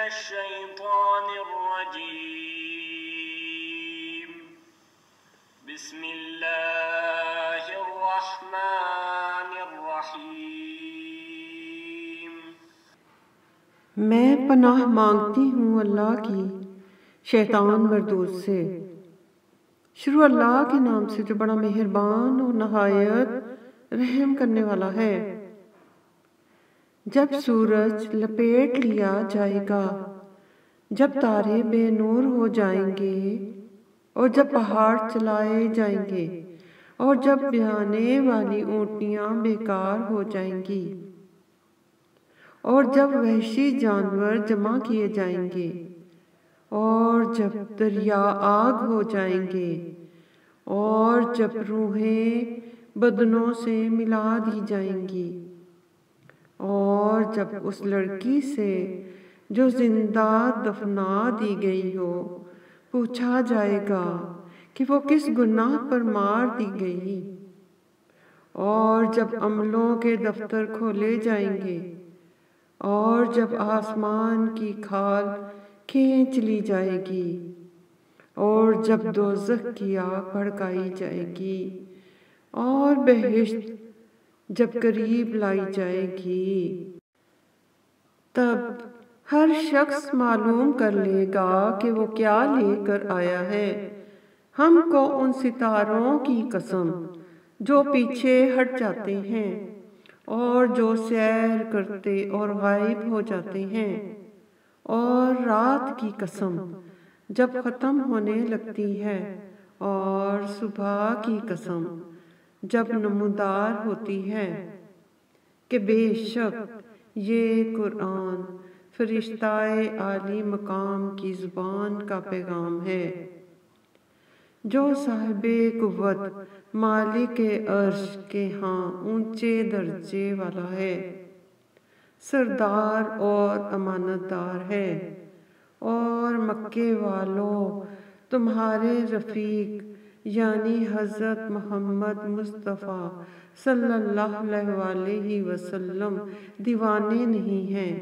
الشيطان الرجيم بسم الله الرحمن الرحيم میں پناہ مانگتی ہوں اللہ کی شیطان مردود سے۔ شروع اللہ کے نام سے جو بڑا مہربان اور نہایت رحم کرنے والا ہے۔ جب سورج لپیٹ لیا جائے گا، جب تارے بے نور ہو جائیں گے، اور جب پہاڑ چلائے جائیں گے، اور جب بیانے والی اونٹنیاں بیکار ہو جائیں گی، اور جب وحشی جانور جمع کیے جائیں گے، اور جب دریا آگ ہو جائیں گے، اور جب روحیں بدنوں سے ملا دی جائیں گی، اور جب اس لڑکی سے جو زندہ دفنا دی گئی ہو پوچھا جائے گا کہ وہ کس گناہ پر مار دی گئی، اور جب عملوں کے دفتر کھولے جائیں گے، اور جب آسمان کی کھال کھینچ لی جائے گی، اور جب دوزخ کی آگ بھڑکائی جائے گی، اور بہشت جب قریب لائی جائے گی، تب ہر شخص معلوم کر لے گا کہ وہ کیا لے کر آیا ہے۔ ہم کو ان ستاروں کی قسم جو پیچھے ہٹ جاتے ہیں اور جو سیر کرتے اور غائب ہو جاتے ہیں، اور رات کی قسم جب ختم ہونے لگتی ہے، اور صبح کی قسم جب نمودار ہوتی ہے، کہ بے شک یہ قرآن فرشتۂ عالی مقام کی زبان کا پیغام ہے، جو صاحب قوت مالک عرش کے ہاں اونچے درجے والا ہے، سردار اور امانت دار ہے۔ اور مکے والوں تمہارے رفیق یعنی حضرت محمد مصطفیٰ صلی اللہ علیہ وسلم دیوانے نہیں ہیں،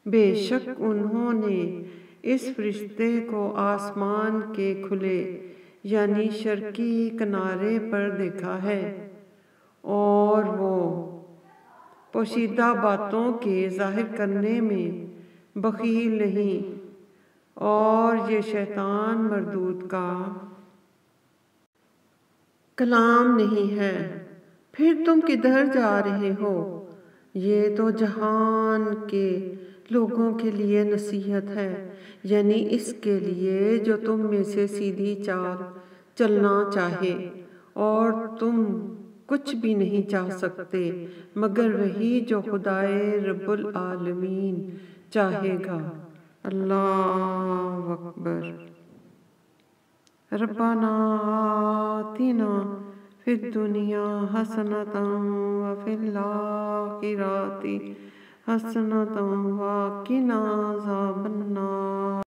بے شک انہوں نے اس فرشتے کو آسمان کے کھلے یعنی شرقی کنارے پر دیکھا ہے، اور وہ پوشیدہ باتوں کے ظاہر کرنے میں بخیل نہیں، اور یہ شیطان مردود کا کلام نہیں ہے۔ پھر تم کدھر جا رہے ہو؟ یہ تو جہان کے لوگوں کے لیے نصیحت ہے، یعنی اس کے لیے جو تم میں سے سیدھی چال چلنا چاہے، اور تم کچھ بھی نہیں چاہ سکتے مگر وہی جو خدائے رب العالمین چاہے گا۔ اللہ اکبر۔ ربنا آتنا فی الدنیا حسنۃ وفی الآخرۃ حسنۃ وقنا عذاب النار۔